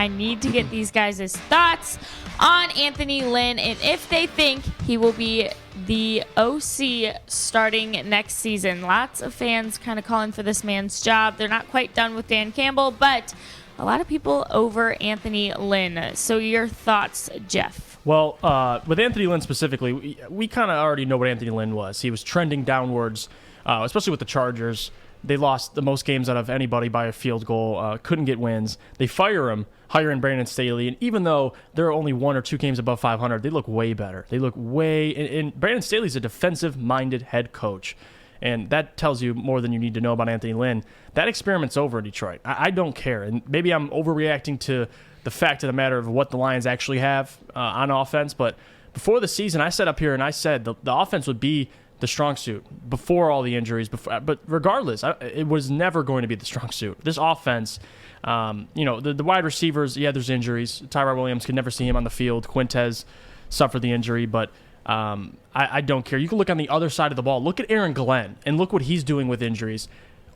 I need to get these guys' thoughts on Anthony Lynn and if they think he will be the OC starting next season. Lots of fans kind of calling for this man's job. They're not quite done with Dan Campbell, but a lot of people over Anthony Lynn. So your thoughts, Jeff? Well, with Anthony Lynn specifically, we kind of already know what Anthony Lynn was. He was trending downwards, especially with the Chargers. They lost the most games out of anybody by a field goal, couldn't get wins. They fire him, hire in Brandon Staley, and even though there are only 1 or 2 games above 500, they look way better. They look way... And Brandon Staley's a defensive-minded head coach, and that tells you more than you need to know about Anthony Lynn. That experiment's over in Detroit. I don't care, and maybe I'm overreacting to the fact of the matter of what the Lions actually have on offense, but before the season, I sat up here and I said the offense would be the strong suit before all the injuries. But regardless, it was never going to be the strong suit. This offense, the wide receivers, yeah, there's injuries. Tyrod Williams could never see him on the field. Quintez suffered the injury, but I don't care. You can look on the other side of the ball. Look at Aaron Glenn, and look what he's doing with injuries.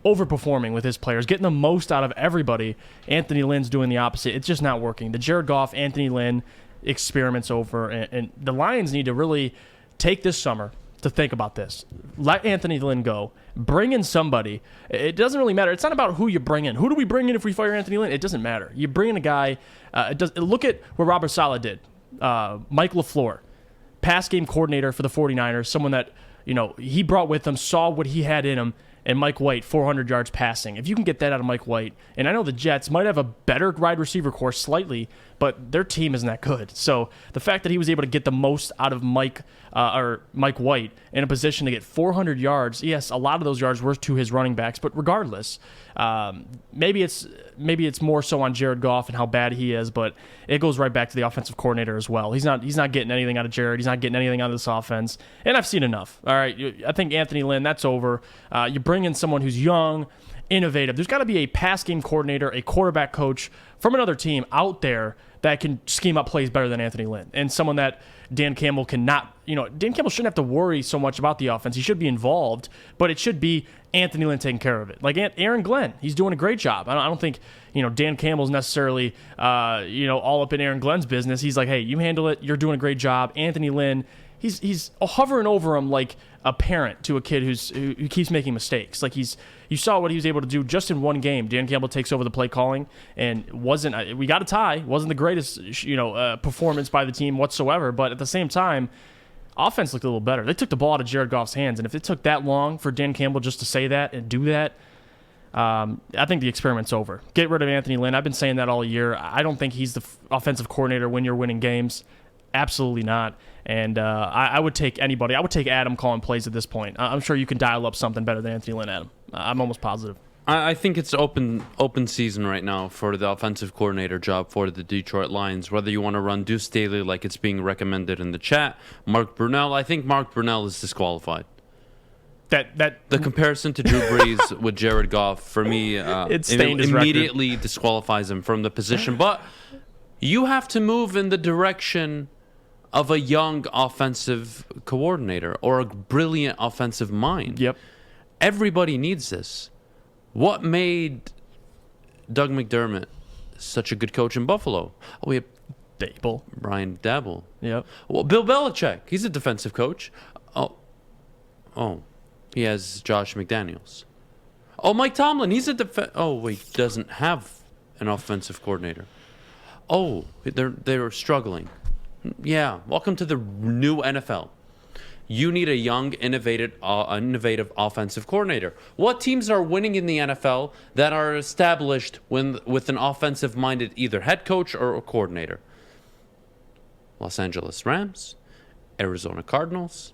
Overperforming with his players, getting the most out of everybody. Anthony Lynn's doing the opposite. It's just not working. The Jared Goff, Anthony Lynn experiment's over, and the Lions need to really take this summer to think about this. Let Anthony Lynn go. Bring in somebody. It doesn't really matter. It's not about who you bring in. Who do we bring in if we fire Anthony Lynn? It doesn't matter. You bring in a guy. Look at what Robert Saleh did. Mike LaFleur, pass game coordinator for the 49ers, someone that he brought with him, saw what he had in him, and Mike White, 400 yards passing. If you can get that out of Mike White, and I know the Jets might have a better wide receiver core slightly, but their team isn't that good. So the fact that he was able to get the most out of Mike White in a position to get 400 yards, yes, a lot of those yards were to his running backs, but regardless, maybe it's more so on Jared Goff and how bad he is, but it goes right back to the offensive coordinator as well. He's not getting anything out of Jared. He's not getting anything out of this offense, and I've seen enough. All right, I think Anthony Lynn, that's over. You bring in someone who's young, innovative. There's got to be a pass game coordinator, a quarterback coach from another team out there that can scheme up plays better than Anthony Lynn, and someone that Dan Campbell cannot. Dan Campbell shouldn't have to worry so much about the offense. He should be involved, but it should be Anthony Lynn taking care of it. Like Aaron Glenn, he's doing a great job. I don't think Dan Campbell's necessarily all up in Aaron Glenn's business. He's like, hey, you handle it. You're doing a great job. Anthony Lynn, he's hovering over him like a parent to a kid who keeps making mistakes. Like you saw what he was able to do just in one game. Dan Campbell takes over the play calling, and we got a tie. Wasn't the greatest performance by the team whatsoever, but at the same time, offense looked a little better. They took the ball out of Jared Goff's hands, and if it took that long for Dan Campbell just to say that and do that, I think the experiment's over. Get rid of Anthony Lynn. I've been saying that all year. I don't think he's the offensive coordinator when you're winning games. Absolutely not. And I would take anybody. I would take Adam calling plays at this point. I'm sure you can dial up something better than Anthony Lynn, Adam. I'm almost positive. I think it's open season right now for the offensive coordinator job for the Detroit Lions. Whether you want to run Deuce Staley like it's being recommended in the chat, Mark Brunell. I think Mark Brunell is disqualified. The comparison to Drew Brees with Jared Goff, for me, it immediately disqualifies him from the position. But you have to move in the direction of a young offensive coordinator or a brilliant offensive mind. Yep. Everybody needs this. What made Doug McDermott such a good coach in Buffalo? Oh, we have Brian Daboll. Yep. Well, Bill Belichick, he's a defensive coach. Oh, he has Josh McDaniels. Oh, Mike Tomlin, he's a doesn't have an offensive coordinator. Oh, they're struggling. Yeah, welcome to the new NFL. You need a young, innovative offensive coordinator. What teams are winning in the NFL that are established with an offensive-minded either head coach or a coordinator? Los Angeles Rams, Arizona Cardinals,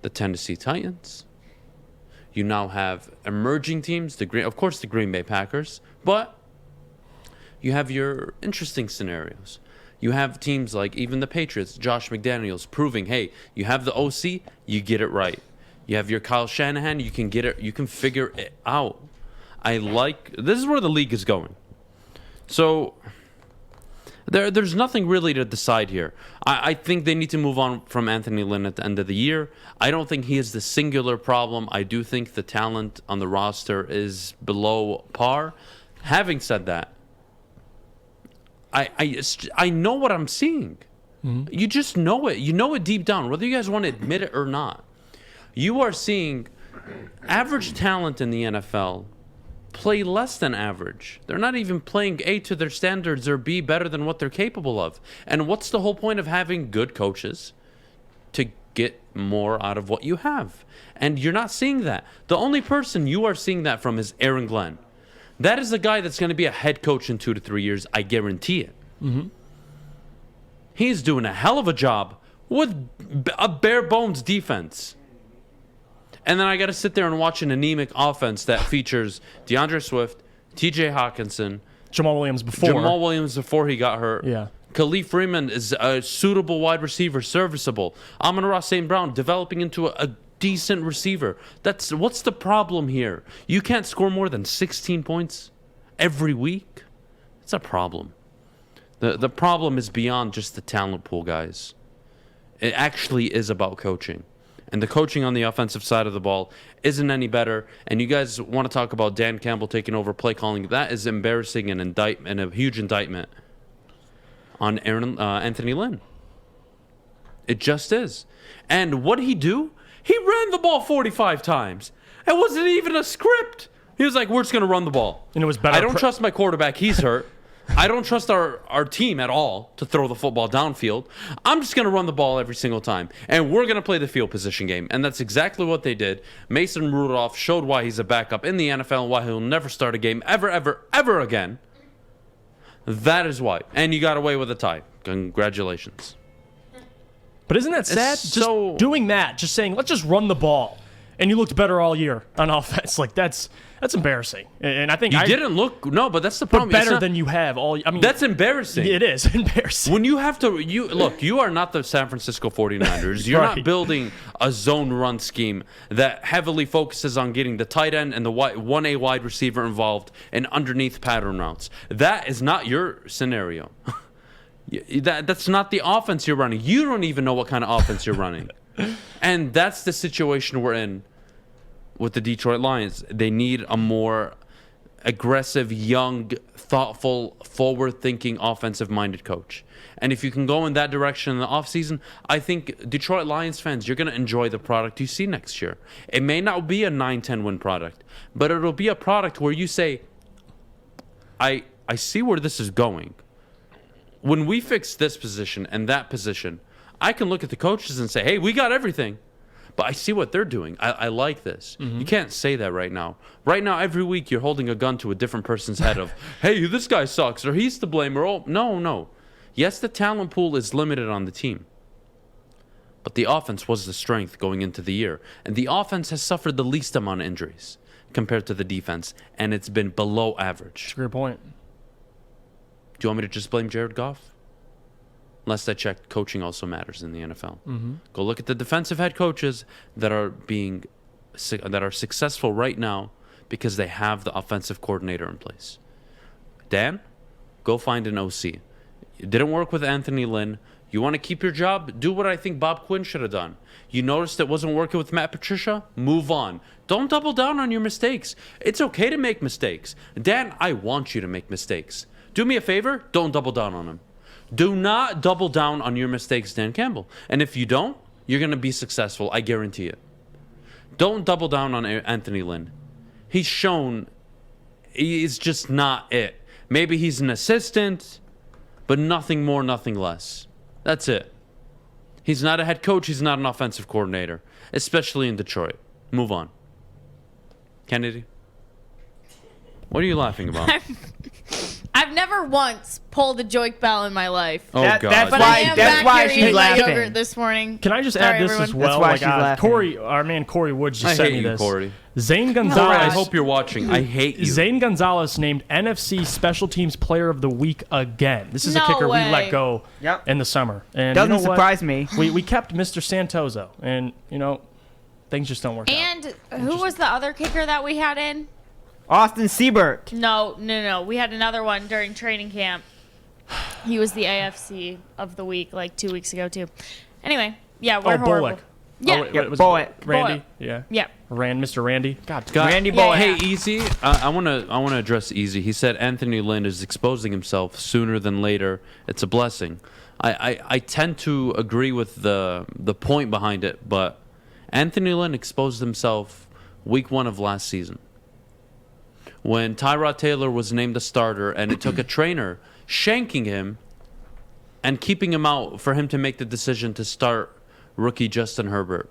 the Tennessee Titans. You now have emerging teams, the Green Bay Packers, but you have your interesting scenarios. You have teams like even the Patriots, Josh McDaniels, proving, hey, you have the OC, you get it right. You have your Kyle Shanahan, you can get it, you can figure it out. This is where the league is going. So there's nothing really to decide here. I think they need to move on from Anthony Lynn at the end of the year. I don't think he is the singular problem. I do think the talent on the roster is below par. Having said that, I know what I'm seeing. You just know it. You know it deep down, whether you guys want to admit it or not. You are seeing average talent in the NFL play less than average. They're not even playing A to their standards or B better than what they're capable of. And what's the whole point of having good coaches? To get more out of what you have. And you're not seeing that. The only person you are seeing that from is Aaron Glenn. That is the guy that's going to be a head coach in 2 to 3 years. I guarantee it. He's doing a hell of a job with a bare bones defense. And then I got to sit there and watch an anemic offense that features DeAndre Swift, TJ Hawkinson, Jamal Williams before he got hurt. Yeah. Khalif Freeman is a suitable wide receiver, serviceable. Amon-Ra St. Brown developing into a decent receiver. What's the problem here? You can't score more than 16 points every week. It's a problem. The problem is beyond just the talent pool, guys. It actually is about coaching. And the coaching on the offensive side of the ball isn't any better. And you guys want to talk about Dan Campbell taking over play calling. That is embarrassing and a huge indictment on Anthony Lynn. It just is. And what did he do? He ran the ball 45 times. It wasn't even a script. He was like, we're just going to run the ball. And it was better. I don't trust my quarterback. He's hurt. I don't trust our team at all to throw the football downfield. I'm just going to run the ball every single time. And we're going to play the field position game. And that's exactly what they did. Mason Rudolph showed why he's a backup in the NFL and why he'll never start a game ever again. That is why. And you got away with a tie. Congratulations. But isn't that sad? Just doing that, just saying, let's just run the ball. And you looked better all year on offense. Like, that's embarrassing. And I think you didn't look. No, but that's the problem. But better than you have all. I mean, that's embarrassing. It is embarrassing. When you have to, you are not the San Francisco 49ers. You're Right. not building a zone run scheme that heavily focuses on getting the tight end and the 1A wide receiver involved and underneath pattern routes. That is not your scenario. That's not the offense you're running. You don't even know what kind of offense you're running. And that's the situation we're in with the Detroit Lions. They need a more aggressive, young, thoughtful, forward-thinking, offensive-minded coach. And if you can go in that direction in the offseason, I think Detroit Lions fans, you're going to enjoy the product you see next year. It may not be a 9-10 win product, but it'll be a product where you say, I see where this is going. When we fix this position and that position, I can look at the coaches and say, hey, we got everything. But I see what they're doing. I like this. Mm-hmm. You can't say that right now. Right now, every week, you're holding a gun to a different person's head of, hey, this guy sucks, or he's to blame, or, oh, no. Yes, the talent pool is limited on the team. But the offense was the strength going into the year. And the offense has suffered the least amount of injuries compared to the defense. And it's been below average. That's a great point. Do you want me to just blame Jared Goff? Last I checked, coaching also matters in the NFL. Mm-hmm. Go look at the defensive head coaches that are successful right now because they have the offensive coordinator in place. Dan, go find an OC. It didn't work with Anthony Lynn. You want to keep your job? Do what I think Bob Quinn should have done. You noticed it wasn't working with Matt Patricia? Move on. Don't double down on your mistakes. It's okay to make mistakes. Dan, I want you to make mistakes. Do me a favor, don't double down on them. Do not double down on your mistakes, Dan Campbell. And if you don't, you're going to be successful. I guarantee it. Don't double down on Anthony Lynn. He's shown he's just not it. Maybe he's an assistant, but nothing more, nothing less. That's it. He's not a head coach. He's not an offensive coordinator, especially in Detroit. Move on. Kennedy? What are you laughing about? I've never once pulled a joke bell in my life. Oh, God. That's But why, I am that's back why here she's eating my laughing. yogurt this morning. Can I just Sorry, add this everyone. as well? That's why she's laughing. Corey, our man Corey Woods just I sent hate me you, this. Corey. Zane Corey, I Gonzalez. hope you're watching. I hate you. Zane Gonzalez named NFC Special Teams Player of the Week again. This is a No kicker way. we let go Yep. in the summer. And Doesn't you know what? surprise me. We kept Mr. Santoso, and things just don't work out. And who was the other kicker that we had in? Austin Siebert. No. We had another one during training camp. He was the AFC of the week like 2 weeks ago, too. Anyway, yeah, we're horrible. Bullock. Yeah. wait, was Boyd. it Randy? Boyd. Yeah. Yeah. Mr. Randy. God. Randy Yeah, Boyd. yeah. Hey, Easy. I wanna address Easy. He said Anthony Lynn is exposing himself sooner than later. It's a blessing. I tend to agree with the point behind it, but Anthony Lynn exposed himself week 1 of last season when Tyrod Taylor was named the starter, and it took a trainer shanking him and keeping him out for him to make the decision to start rookie Justin Herbert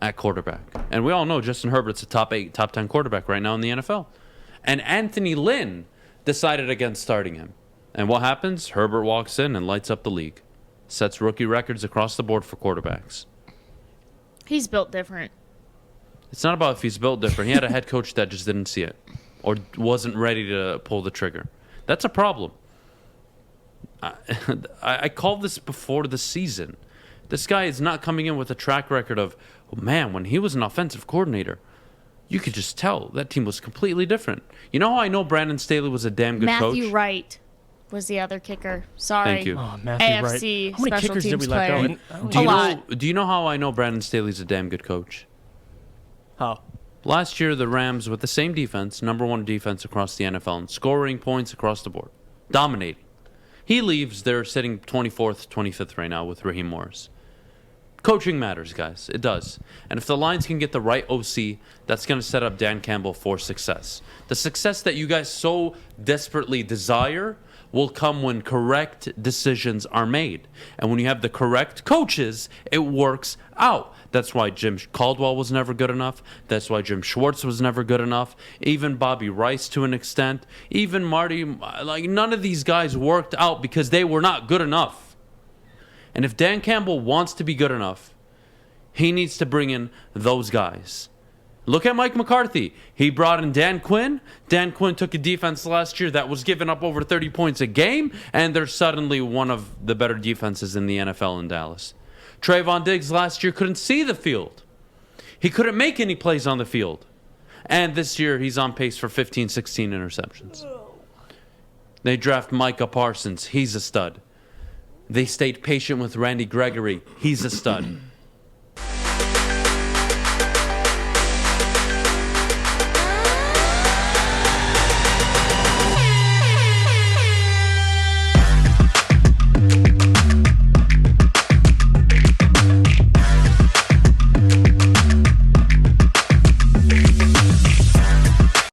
at quarterback. And we all know Justin Herbert's a top 8, top 10 quarterback right now in the NFL. And Anthony Lynn decided against starting him. And what happens? Herbert walks in and lights up the league. Sets rookie records across the board for quarterbacks. He's built different. It's not about if he's built different. He had a head coach that just didn't see it or wasn't ready to pull the trigger. That's a problem. I called this before the season. This guy is not coming in with a track record of, oh man, when he was an offensive coordinator, you could just tell that team was completely different. You know how I know Brandon Staley was a damn good coach? Matthew Wright was the other kicker. Sorry. Thank you. Oh, Matthew AFC Wright. How many special kickers did we teams let go? player. And- Do you A lot. know? Do you know how I know Brandon Staley's a damn good coach? How? Last year, the Rams, with the same defense, number 1 defense across the NFL, and scoring points across the board, dominating. He leaves, they're sitting 24th, 25th right now with Raheem Morris. Coaching matters, guys. It does. And if the Lions can get the right OC, that's going to set up Dan Campbell for success. The success that you guys so desperately desire will come when correct decisions are made. And when you have the correct coaches, it works out. That's why Jim Caldwell was never good enough. That's why Jim Schwartz was never good enough. Even Bobby Rice to an extent. Even Marty. Like, none of these guys worked out because they were not good enough. And if Dan Campbell wants to be good enough, he needs to bring in those guys. Look at Mike McCarthy. He brought in Dan Quinn. Dan Quinn took a defense last year that was giving up over 30 points a game, and they're suddenly one of the better defenses in the NFL in Dallas. Trayvon Diggs last year couldn't see the field. He couldn't make any plays on the field. And this year, he's on pace for 15, 16 interceptions. They draft Micah Parsons. He's a stud. They stayed patient with Randy Gregory. He's a stud.